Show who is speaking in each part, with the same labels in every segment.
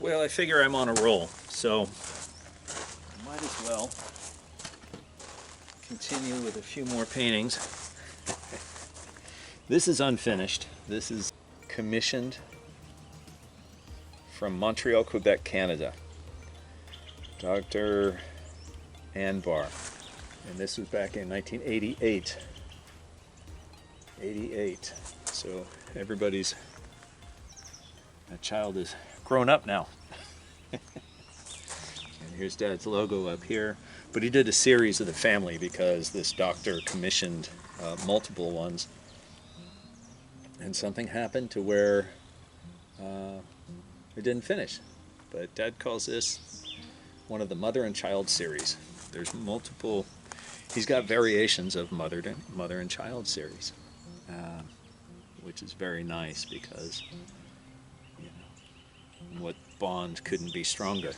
Speaker 1: Well, I figure I'm on a roll, so might as well continue with a few more paintings. This is unfinished. This is commissioned from Montreal, Quebec, Canada. Dr. Anbar. And this was back in 1988. 88. So everybody's, that child is grown up now. And here's Dad's logo up here. But he did a series of the family because this doctor commissioned multiple ones. And something happened to where it didn't finish. But Dad calls this one of the mother and child series. There's multiple, he's got variations of mother and child series, which is very nice because, you know, what bond couldn't be stronger?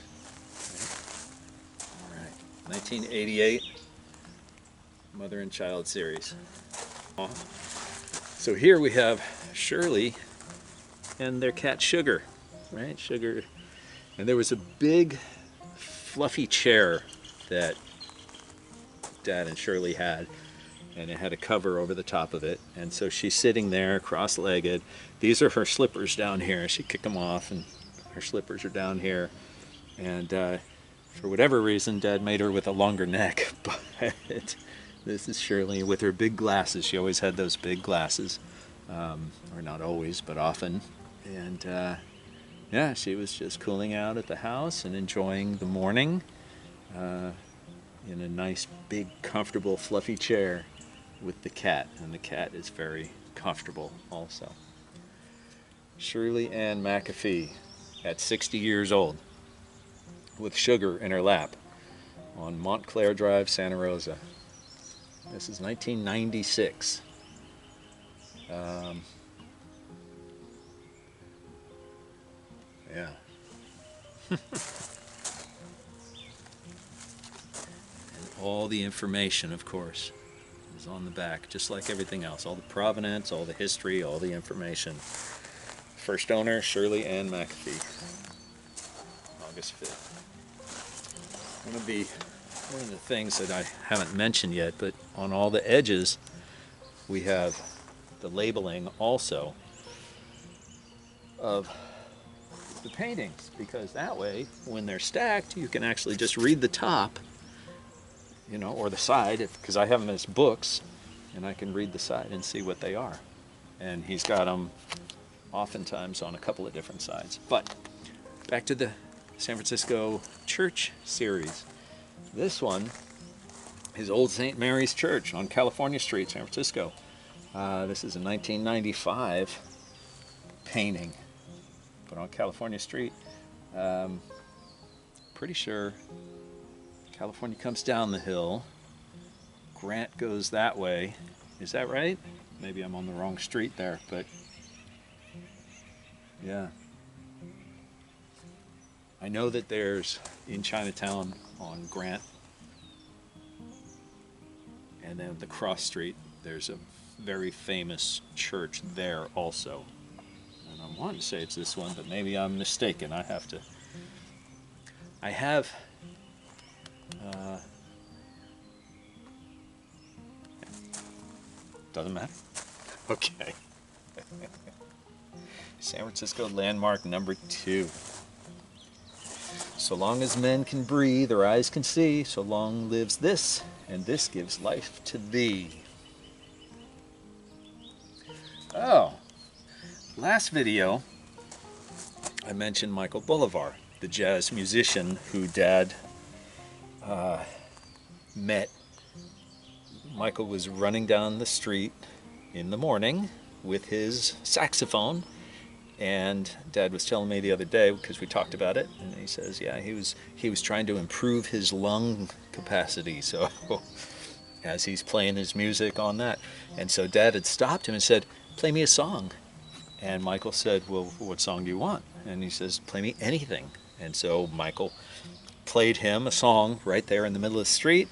Speaker 1: All right, 1988 mother and child series. So here we have Shirley and their cat Sugar, right? Sugar. And there was a big fluffy chair that Dad and Shirley had, and it had a cover over the top of it, and so she's sitting there cross-legged. These are her slippers down here. She kicked them off and her slippers are down here, and for whatever reason Dad made her with a longer neck, but this is Shirley with her big glasses. She always had those big glasses, or not always, but often. And yeah, she was just cooling out at the house and enjoying the morning in a nice, big, comfortable, fluffy chair with the cat. And the cat is very comfortable also. Shirley Ann McAfee at 60 years old with Sugar in her lap on Montclair Drive, Santa Rosa. This is 1996. Yeah. And all the information, of course, is on the back, just like everything else. All the provenance, all the history, all the information. First owner, Shirley Ann McAfee. August 5th. One of the things that I haven't mentioned yet, but on all the edges, we have the labeling also of the paintings, because that way when they're stacked you can actually just read the top, you know, or the side, because I have them as books and I can read the side and see what they are. And he's got them oftentimes on a couple of different sides. But back to the San Francisco church series. This one is Old St. Mary's Church on California Street, San Francisco. This is a 1995 painting, but on California Street. Pretty sure California comes down the hill, Grant goes that way. Is that right? Maybe I'm on the wrong street there, but yeah. I know that there's, in Chinatown on Grant, and then the cross street, there's a very famous church there also. And I'm wanting to say it's this one, but maybe I'm mistaken. I have doesn't matter. Okay. San Francisco landmark number 2. So long as men can breathe, or eyes can see, so long lives this, and this gives life to thee. Oh, last video I mentioned Michael Bolivar, the jazz musician who Dad met. Michael was running down the street in the morning with his saxophone, and Dad was telling me the other day, because we talked about it, and he says, yeah, he was trying to improve his lung capacity, so as he's playing his music on that. And so Dad had stopped him and said, play me a song. And Michael said, well, what song do you want? And he says, play me anything. And so Michael played him a song right there in the middle of the street,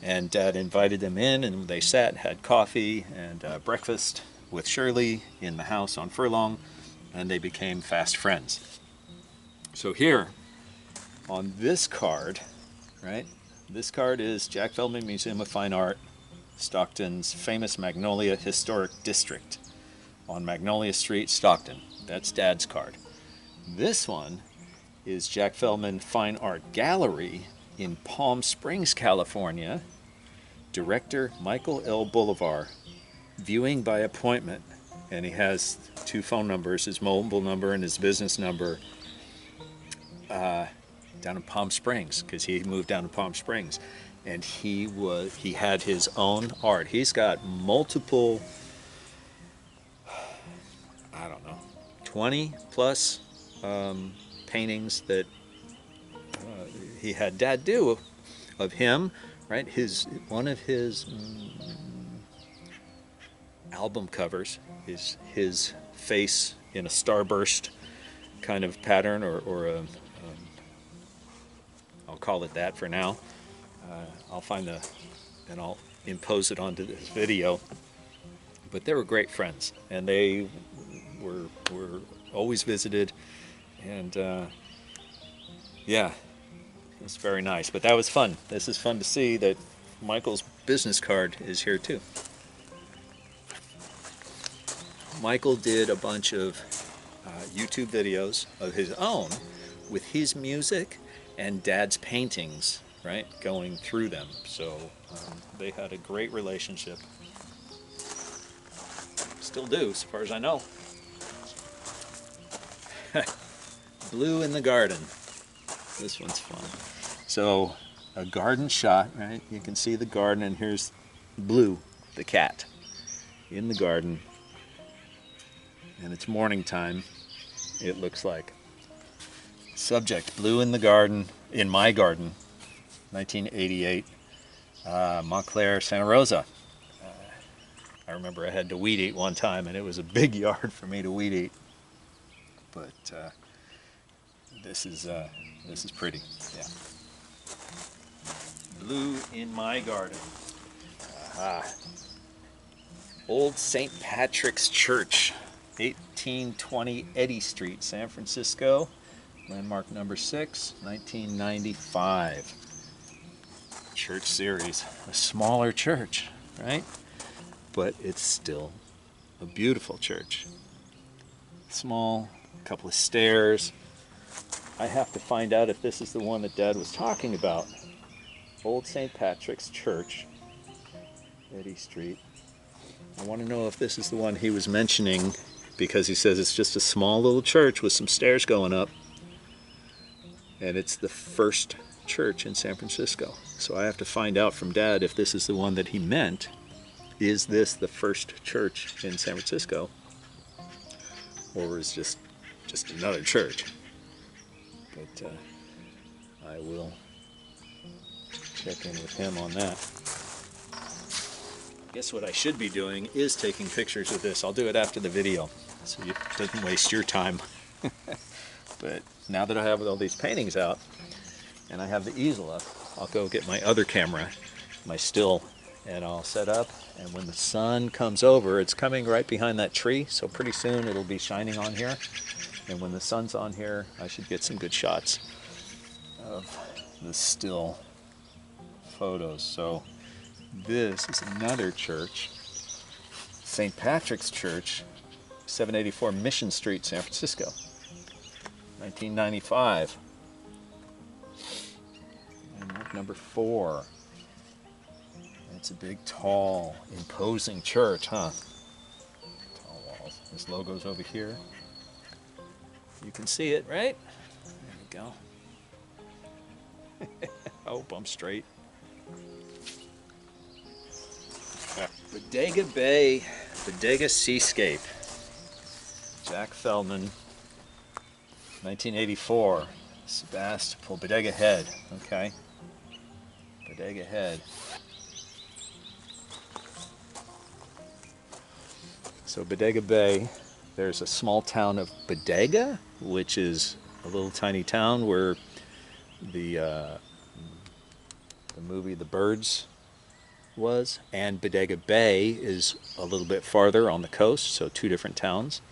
Speaker 1: and Dad invited them in, and they sat, had coffee and breakfast with Shirley in the house on Furlong, and they became fast friends. So here, on this card, right? This card is Jack Feldman Museum of Fine Art, Stockton's famous Magnolia Historic District on Magnolia Street, Stockton. That's Dad's card. This one is Jack Feldman Fine Art Gallery in Palm Springs, California. Director Michael L. Bolivar. Viewing by appointment. And he has 2 phone numbers, his mobile number and his business number, down in Palm Springs, because he moved down to Palm Springs. And he had his own art. He's got multiple, I don't know, 20 plus paintings that he had Dad do of him, right? One of his album covers is his face in a starburst kind of pattern, or I'll call it that for now. I'll find and I'll impose it onto this video. But they were great friends, and they were always visited, and yeah, it's very nice. But that was fun. This is fun to see that Michael's business card is here too. Michael did a bunch of YouTube videos of his own with his music and Dad's paintings, right, going through them. So they had a great relationship. Still do, as far as I know. Blue in the garden. This one's fun. So a garden shot, right? You can see the garden, and here's Blue, the cat, in the garden. And it's morning time, it looks like. Subject, Blue in the garden, in my garden, 1988, Montclair, Santa Rosa. I remember I had to weed eat one time, and it was a big yard for me to weed eat. But this is pretty, yeah. Blue in my garden. Old St. Patrick's Church, 1820 Eddy Street, San Francisco. Landmark number 6, 1995. Church series. A smaller church, right? But it's still a beautiful church. Small, a couple of stairs. I have to find out if this is the one that Dad was talking about. Old St. Patrick's Church, Eddy Street. I want to know if this is the one he was mentioning, because he says it's just a small little church with some stairs going up. And it's the first church in San Francisco. So I have to find out from Dad if this is the one that he meant. Is this the first church in San Francisco? Or is just another church? But I will check in with him on that. I guess what I should be doing is taking pictures of this. I'll do it after the video, so it doesn't waste your time. But now that I have all these paintings out, and I have the easel up, I'll go get my other camera, my still, and I'll set up, and when the sun comes over, it's coming right behind that tree, so pretty soon it'll be shining on here, and when the sun's on here, I should get some good shots of the still photos. So this is another church, St. Patrick's Church, 784 Mission Street, San Francisco, 1995. And number 4. It's a big, tall, imposing church, huh? Tall walls. This logo's over here. You can see it, right? There we go. I hope I'm straight. Bodega Bay, Bodega Seascape. Jack Feldman, 1984. Sebastopol, Bodega Head. Okay. Bodega Head. So Bodega Bay, there's a small town of Bodega, which is a little tiny town where the movie The Birds was, and Bodega Bay is a little bit farther on the coast, so 2 different towns.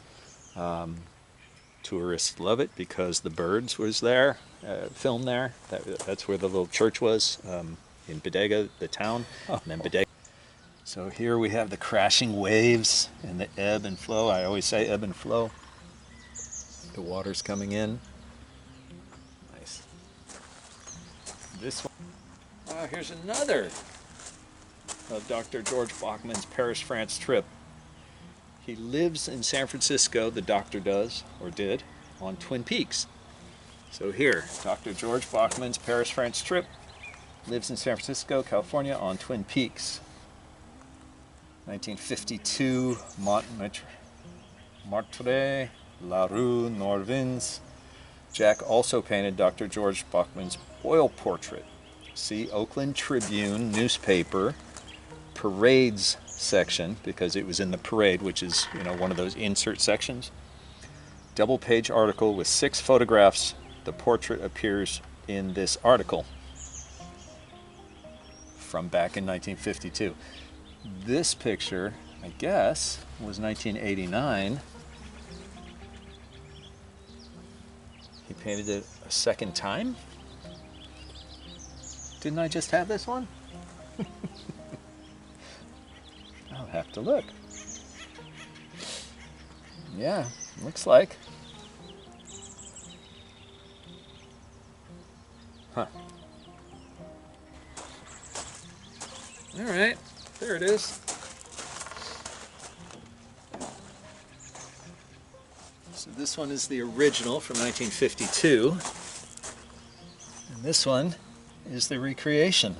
Speaker 1: 2 Tourists love it because the birds was there, filmed there. That's where the little church was, in Bodega, the town, and then Bodega. So here we have the crashing waves and the ebb and flow. I always say ebb and flow. The water's coming in. Nice. This one. Here's another of Dr. George Bachman's Paris, France trip. He lives in San Francisco, the doctor does, or did, on Twin Peaks. So here, Dr. George Bachman's Paris, France trip, lives in San Francisco, California, on Twin Peaks. 1952, Montmartre, La Rue Norvins. Jack also painted Dr. George Bachman's oil portrait. See Oakland Tribune newspaper, parades section, because it was in the parade, which is, one of those insert sections. Double page article with 6 photographs. The portrait appears in this article from back in 1952. This picture, I guess, was 1989. He painted it a second time? Didn't I just have this one? I'll have to look. Yeah, looks like. Huh. All right, there it is. So this one is the original from 1952. And this one is the recreation.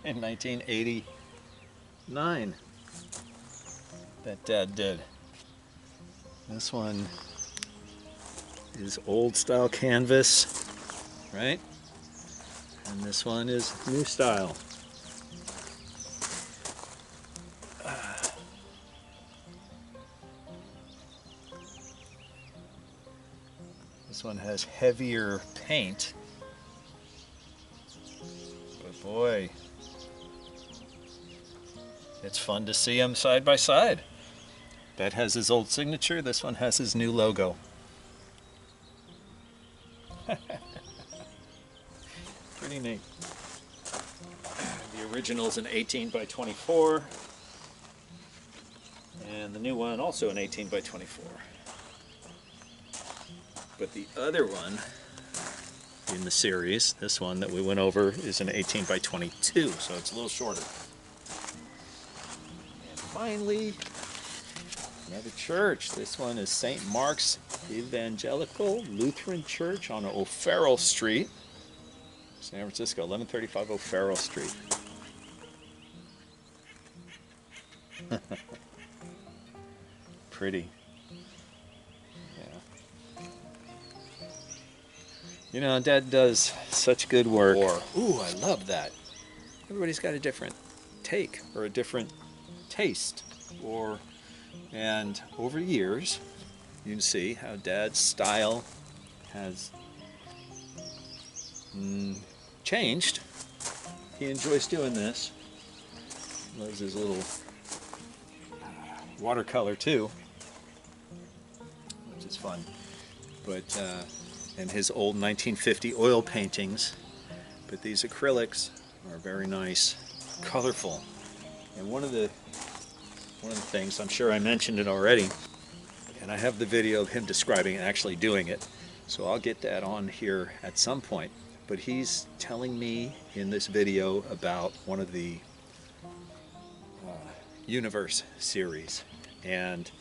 Speaker 1: In 1989 that Dad did. This one is old style canvas, right? And this one is new style. This one has heavier paint, but boy, it's fun to see them side by side. That has his old signature, this one has his new logo. Pretty neat. The original's an 18 by 24, and the new one also an 18 by 24. But the other one in the series, this one that we went over, is an 18 by 22, so it's a little shorter. And finally, another church. This one is St. Mark's Evangelical Lutheran Church on O'Farrell Street, San Francisco, 1135 O'Farrell Street. Pretty. Yeah. Dad does such good work. Ooh, I love that. Everybody's got a different take or a different taste. And over years, you can see how Dad's style has changed. He enjoys doing this. Loves his little watercolor too, which is fun. But and his old 1950 oil paintings. But these acrylics are very nice, colorful. And one of the things, I'm sure I mentioned it already, and I have the video of him describing and actually doing it, so I'll get that on here at some point. But he's telling me in this video about one of the Universe series, and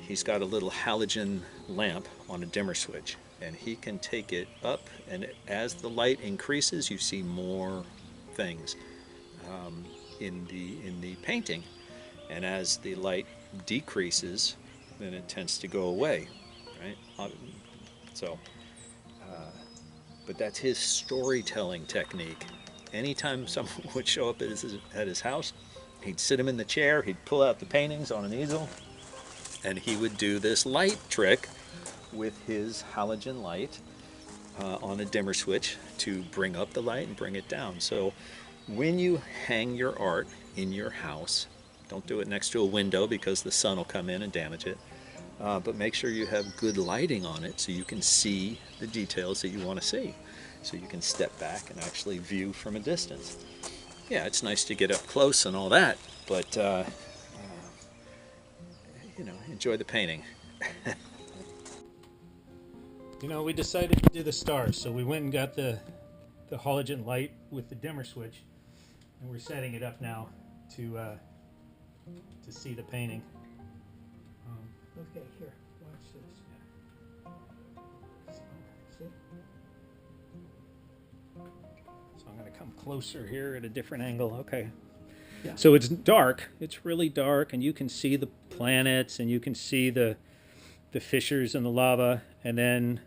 Speaker 1: he's got a little halogen lamp on a dimmer switch, and he can take it up, and as the light increases you see more things in the painting, and as the light decreases then it tends to go away, right? But that's his storytelling technique. Anytime someone would show up at his house, he'd sit him in the chair, he'd pull out the paintings on an easel, and he would do this light trick with his halogen light on a dimmer switch to bring up the light and bring it down. So when you hang your art in your house, Don't do it next to a window because the sun will come in and damage it. But make sure you have good lighting on it so you can see the details that you want to see. So you can step back and actually view from a distance. Yeah, it's nice to get up close and all that, but you know, enjoy the painting.
Speaker 2: You know, we decided to do the stars, so we went and got the halogen light with the dimmer switch, and we're setting it up now to see the painting.
Speaker 3: Okay, here, watch this. See?
Speaker 2: So I'm going to come closer here at a different angle. Okay.
Speaker 3: Yeah.
Speaker 2: So it's dark. It's really dark, and you can see the planets, and you can see the fissures in the lava, and then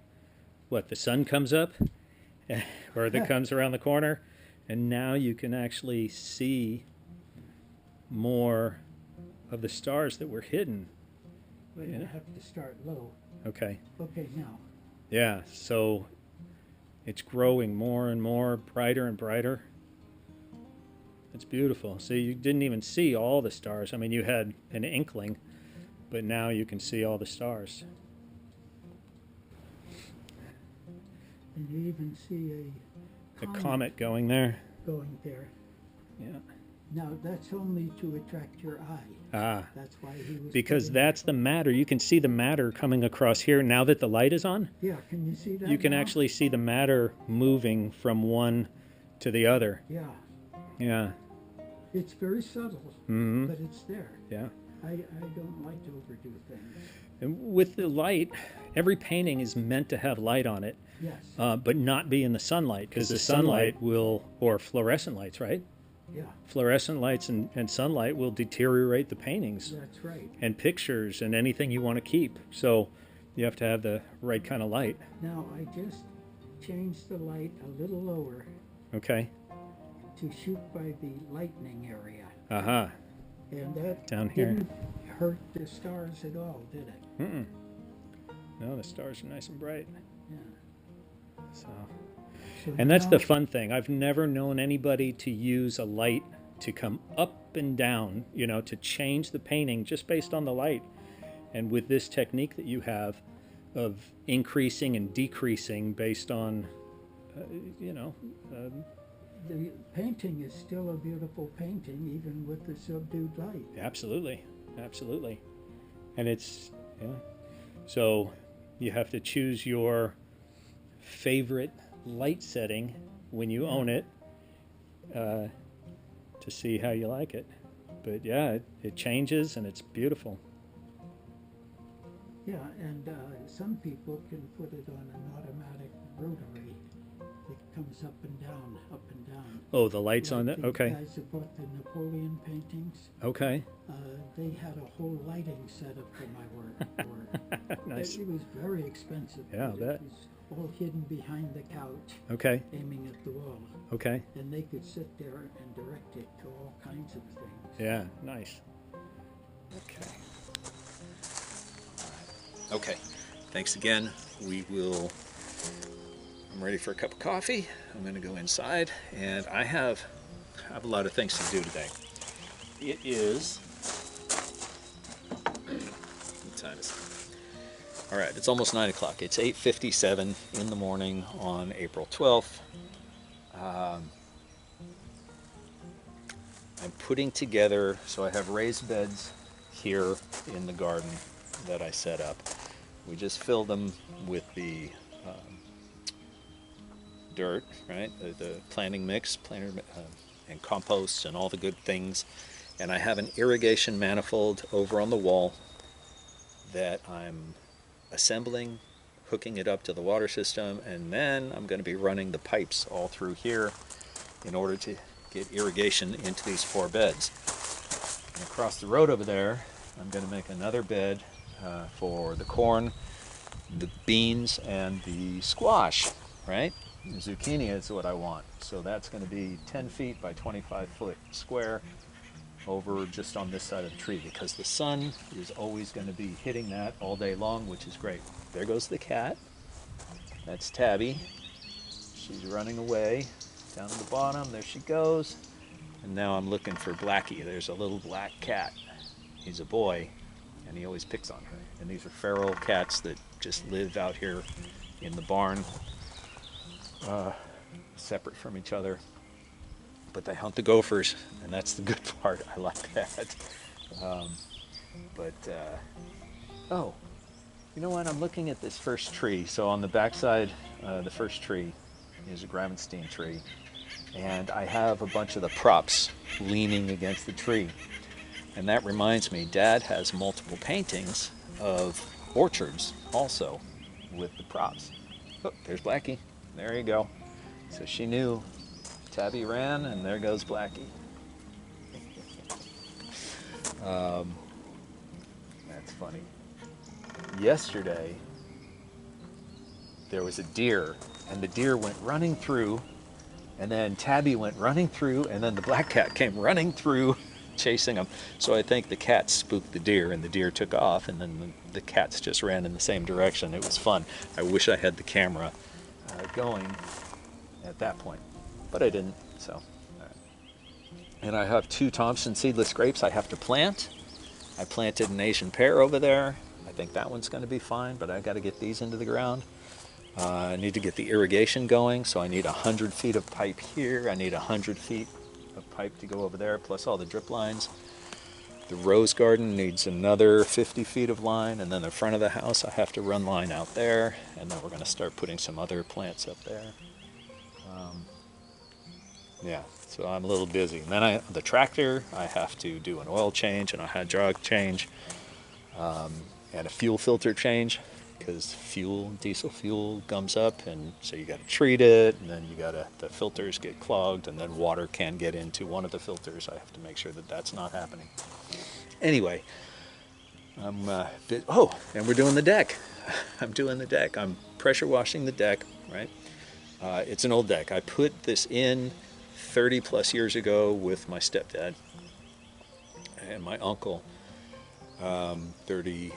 Speaker 2: what? The sun comes up, or that comes around the corner, and now you can actually see more of the stars that were hidden.
Speaker 3: But you have to start low.
Speaker 2: Okay.
Speaker 3: Okay, now.
Speaker 2: Yeah. So it's growing more and more, brighter and brighter. It's beautiful. So you didn't even see all the stars. I mean, you had an inkling, but now you can see all the stars.
Speaker 3: And you even see
Speaker 2: A comet going there.
Speaker 3: going there.
Speaker 2: Yeah.
Speaker 3: Now, that's only to attract your eye.
Speaker 2: Ah.
Speaker 3: That's why he was...
Speaker 2: Because that's the matter. You can see the matter coming across here now that the light is on.
Speaker 3: Yeah, can you see that
Speaker 2: You can
Speaker 3: now?
Speaker 2: actually see the matter moving from one to the other.
Speaker 3: Yeah.
Speaker 2: Yeah.
Speaker 3: It's very subtle,
Speaker 2: Mm-hmm.
Speaker 3: but it's there.
Speaker 2: Yeah.
Speaker 3: I don't like to overdo things.
Speaker 2: And with the light, every painting is meant to have light on it,
Speaker 3: Yes.
Speaker 2: but not be in the sunlight, because the sunlight will, or fluorescent lights, right?
Speaker 3: Yeah,
Speaker 2: Fluorescent lights and sunlight will deteriorate the paintings
Speaker 3: that's right.
Speaker 2: and pictures and anything you want to keep. So you have to have the right kind of light.
Speaker 3: Now, I just changed the light a little lower
Speaker 2: Okay.
Speaker 3: to shoot by the lightning area.
Speaker 2: Uh-huh.
Speaker 3: And that
Speaker 2: Down here.
Speaker 3: didn't hurt the stars at all, did it?
Speaker 2: Mm-mm. No, the stars are nice and bright.
Speaker 3: Yeah.
Speaker 2: So.
Speaker 3: So
Speaker 2: And that's
Speaker 3: now-
Speaker 2: the fun thing. I've never known anybody to use a light to come up and down, you know, to change the painting just based on the light. And with this technique that you have of increasing and decreasing based on, you know.
Speaker 3: The painting is still a beautiful painting, even with the subdued light.
Speaker 2: Absolutely. Absolutely. And it's, yeah. So you have to choose your favorite light setting when you own it to see how you like it. But yeah, it changes and it's beautiful.
Speaker 3: Yeah, and some people can put it on an automatic rotary that comes up and down, up and down.
Speaker 2: Oh, the lights on
Speaker 3: Like
Speaker 2: it?
Speaker 3: the
Speaker 2: Okay.
Speaker 3: guys that bought the Napoleon paintings,
Speaker 2: Okay.
Speaker 3: they had a whole lighting setup for my work.
Speaker 2: Nice.
Speaker 3: It was very expensive.
Speaker 2: Yeah,
Speaker 3: but
Speaker 2: that.
Speaker 3: It was all hidden behind the couch,
Speaker 2: Okay.
Speaker 3: aiming at the wall.
Speaker 2: Okay.
Speaker 3: And they could sit there and direct it to all kinds of things.
Speaker 2: Yeah, nice.
Speaker 1: Okay. Okay. Thanks again. I'm ready for a cup of coffee. I'm going to go inside, and I have a lot of things to do today. It is. What time is it? All right, it's almost 9 o'clock. It's 8:57 in the morning on April 12th. I'm putting together, so I have raised beds here in the garden that I set up. We just fill them with the dirt, right? The planting mix, and compost and all the good things. And I have an irrigation manifold over on the wall that I'm assembling, hooking it up to the water system, and then I'm going to be running the pipes all through here in order to get irrigation into these 4 beds. And across the road over there, I'm going to make another bed for the corn, the beans, and the squash, right? The zucchini is what I want. So that's going to be 10 feet by 25 foot square over just on this side of the tree, because the sun is always going to be hitting that all day long, which is great. There goes the cat. That's Tabby. She's running away down at the bottom. There she goes. And now I'm looking for Blackie. There's a little black cat. He's a boy, and he always picks on her. And these are feral cats that just live out here in the barn, separate from each other. But they hunt the gophers, and that's the good part. I like that. Oh, you know what? I'm looking at this first tree. So on the backside, the first tree is a Gravenstein tree. And I have a bunch of the props leaning against the tree. And that reminds me, Dad has multiple paintings of orchards also with the props. Oh, there's Blackie. There you go. So she knew Tabby ran, and there goes Blackie. That's funny. Yesterday, there was a deer, and the deer went running through, and then Tabby went running through, and then the black cat came running through, chasing him. So I think the cat spooked the deer, and the deer took off, and then the cats just ran in the same direction. It was fun. I wish I had the camera going at that point, but I didn't. So, all right. And I have 2 Thompson seedless grapes I have to plant. I planted an Asian pear over there. I think that one's going to be fine, but I got to get these into the ground. I need to get the irrigation going, so I need 100 feet of pipe here. I need 100 feet of pipe to go over there, plus all the drip lines. The rose garden needs another 50 feet of line, and then the front of the house I have to run line out there, and then we're going to start putting some other plants up there. Yeah, so I'm a little busy. And then the tractor, I have to do an oil change and a hydraulic change, and a fuel filter change, because diesel fuel gums up, and so you got to treat it, and then the filters get clogged, and then water can get into one of the filters. I have to make sure that that's not happening. Anyway, and we're doing the deck. I'm doing the deck. I'm pressure washing the deck, right? It's an old deck. I put this in 30 plus years ago with my stepdad and my uncle, 30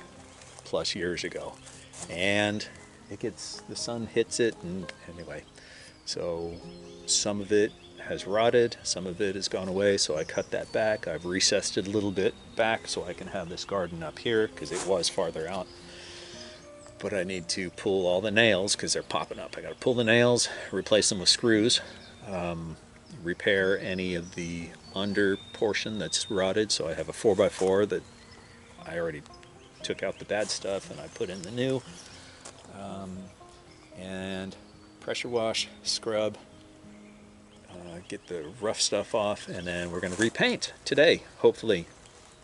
Speaker 1: plus years ago. And the sun hits it, and anyway, so some of it has rotted, some of it has gone away, so I cut that back. I've recessed it a little bit back so I can have this garden up here, because it was farther out. But I need to pull all the nails because they're popping up. I got to pull the nails, replace them with screws, repair any of the under portion that's rotted. So I have a 4x4 that I already took out the bad stuff and I put in the new. And pressure wash, scrub, get the rough stuff off, and then we're going to repaint today, hopefully.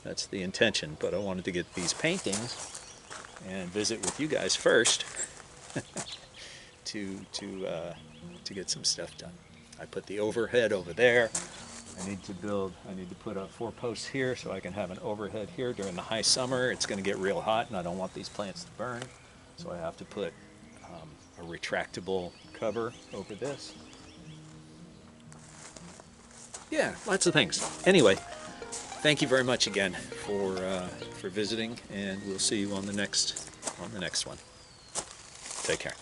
Speaker 1: That's the intention, but I wanted to get these paintings and visit with you guys first to get some stuff done. I put the overhead over there. I need to put up 4 posts here so I can have an overhead here during the high summer. It's going to get real hot, and I don't want these plants to burn, so I have to put a retractable cover over this. Yeah, lots of things. Anyway, thank you very much again for visiting, and we'll see you on the next one. Take care.